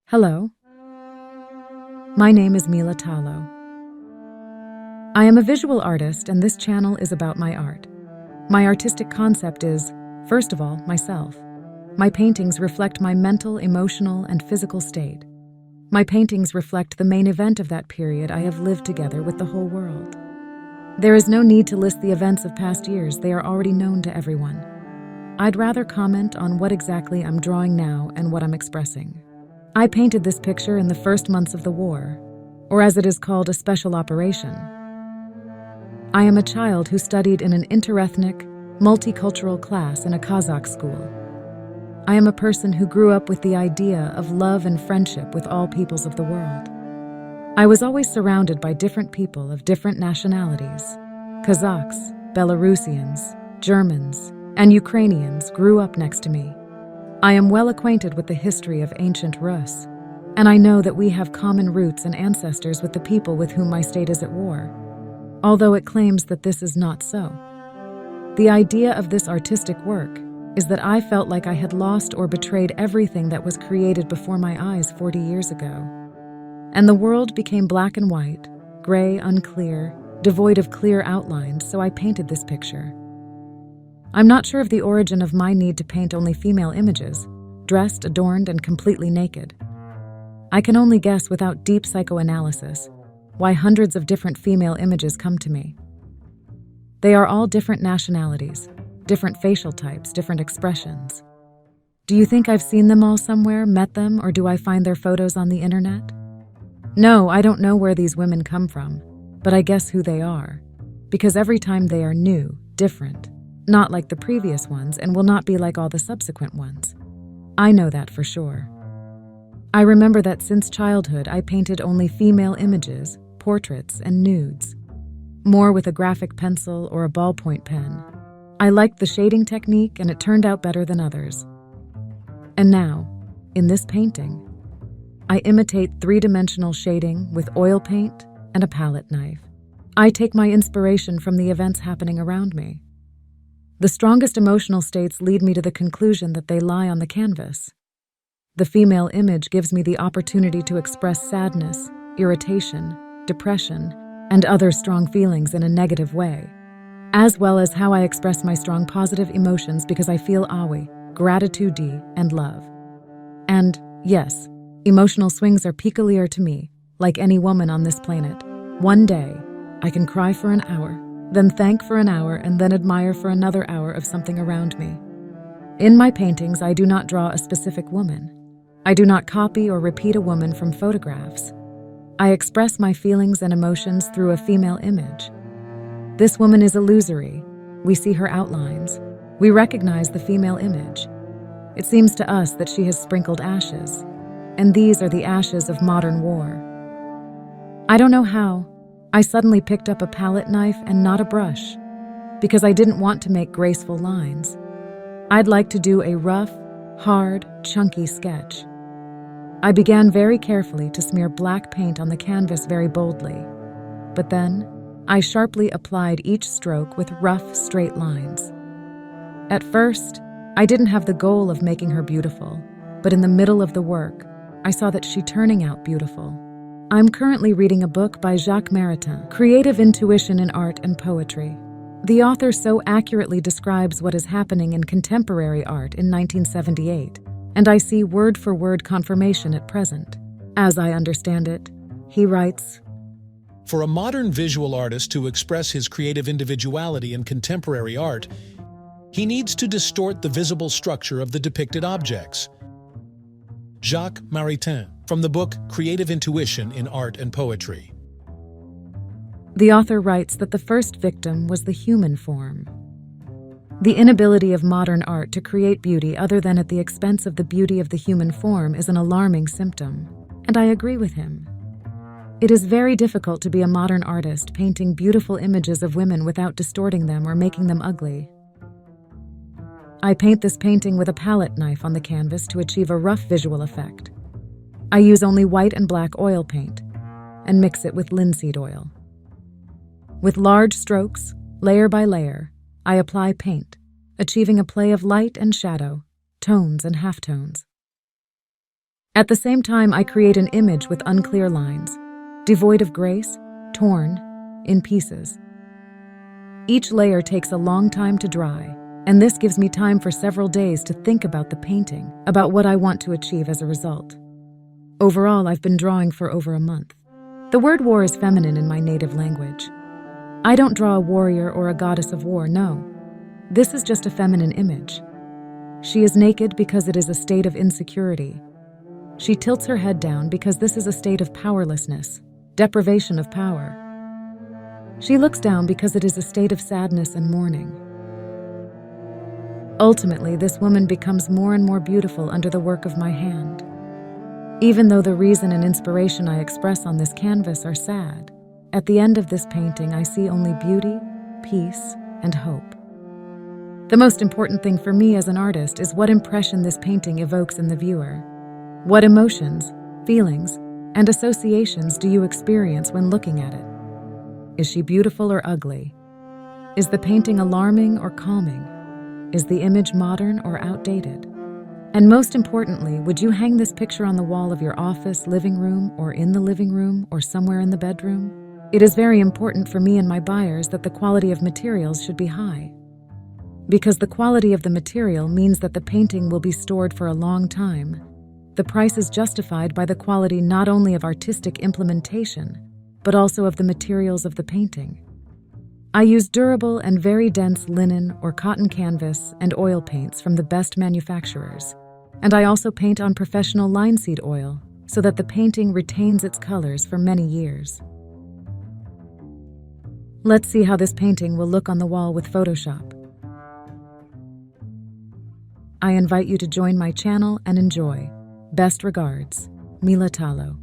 Hello, my name is Mila Talo. I am a visual artist, and this channel is about my art. My artistic concept is, first of all, myself. My paintings reflect my mental, emotional, and physical state. My paintings reflect the main event of that period I have lived together with the whole world. There is no need to list the events of past years, they are already known to everyone. I'd rather comment on what exactly I'm drawing now and what I'm expressing. I painted this picture in the first months of the war, or as it is called, a special operation. I am a child who studied in an interethnic, multicultural class in a Kazakh school. I am a person who grew up with the idea of love and friendship with all peoples of the world. I was always surrounded by different people of different nationalities. Kazakhs, Belarusians, Germans, and Ukrainians grew up next to me. I am well acquainted with the history of ancient Rus, and I know that we have common roots and ancestors with the people with whom my state is at war, although it claims that this is not so. The idea of this artistic work is that I felt like I had lost or betrayed everything that was created before my eyes 40 years ago. And the world became black and white, gray, unclear, devoid of clear outlines, so I painted this picture. I'm not sure of the origin of my need to paint only female images, dressed, adorned, and completely naked. I can only guess without deep psychoanalysis why hundreds of different female images come to me. They are all different nationalities, different facial types, different expressions. Do you think I've seen them all somewhere, met them, or do I find their photos on the internet? No, I don't know where these women come from, but I guess who they are, because every time they are new, different, not like the previous ones, and will not be like all the subsequent ones. I know that for sure. I remember that since childhood I painted only female images, portraits, and nudes, more with a graphic pencil or a ballpoint pen. I liked the shading technique, and it turned out better than others. And now, in this painting, I imitate three-dimensional shading with oil paint and a palette knife. I take my inspiration from the events happening around me. The strongest emotional states lead me to the conclusion that they lie on the canvas. The female image gives me the opportunity to express sadness, irritation, depression, and other strong feelings in a negative way, as well as how I express my strong positive emotions because I feel awe, gratitude, and love. And, yes, emotional swings are peculiar to me, like any woman on this planet. One day, I can cry for an hour, then thank for an hour, and then admire for another hour of something around me. In my paintings, I do not draw a specific woman. I do not copy or repeat a woman from photographs. I express my feelings and emotions through a female image. This woman is illusory. We see her outlines. We recognize the female image. It seems to us that she has sprinkled ashes, and these are the ashes of modern war. I don't know how. I suddenly picked up a palette knife and not a brush, because I didn't want to make graceful lines. I'd like to do a rough, hard, chunky sketch. I began very carefully to smear black paint on the canvas very boldly, but then I sharply applied each stroke with rough, straight lines. At first, I didn't have the goal of making her beautiful, but in the middle of the work, I saw that she turning out beautiful. I'm currently reading a book by Jacques Maritain, Creative Intuition in Art and Poetry. The author so accurately describes what is happening in contemporary art in 1978, and I see word-for-word confirmation at present. As I understand it, he writes, For a modern visual artist to express his creative individuality in contemporary art, he needs to distort the visible structure of the depicted objects. Jacques Maritain, from the book Creative Intuition in Art and Poetry. The author writes that the first victim was the human form. The inability of modern art to create beauty other than at the expense of the beauty of the human form is an alarming symptom, and I agree with him. It is very difficult to be a modern artist painting beautiful images of women without distorting them or making them ugly. I paint this painting with a palette knife on the canvas to achieve a rough visual effect. I use only white and black oil paint and mix it with linseed oil. With large strokes, layer by layer, I apply paint, achieving a play of light and shadow, tones and halftones. At the same time, I create an image with unclear lines, devoid of grace, torn, in pieces. Each layer takes a long time to dry, and this gives me time for several days to think about the painting, about what I want to achieve as a result. Overall, I've been drawing for over a month. The word war is feminine in my native language. I don't draw a warrior or a goddess of war, no. This is just a feminine image. She is naked because it is a state of insecurity. She tilts her head down because this is a state of powerlessness, deprivation of power. She looks down because it is a state of sadness and mourning. Ultimately, this woman becomes more and more beautiful under the work of my hand. Even though the reason and inspiration I express on this canvas are sad, at the end of this painting I see only beauty, peace, and hope. The most important thing for me as an artist is what impression this painting evokes in the viewer. What emotions, feelings, and associations do you experience when looking at it? Is she beautiful or ugly? Is the painting alarming or calming? Is the image modern or outdated? And most importantly, would you hang this picture on the wall of your office, living room, or in the living room, or somewhere in the bedroom? It is very important for me and my buyers that the quality of materials should be high. Because the quality of the material means that the painting will be stored for a long time. The price is justified by the quality not only of artistic implementation, but also of the materials of the painting. I use durable and very dense linen or cotton canvas and oil paints from the best manufacturers. And I also paint on professional linseed oil so that the painting retains its colors for many years. Let's see how this painting will look on the wall with Photoshop. I invite you to join my channel and enjoy. Best regards, Mila Talo.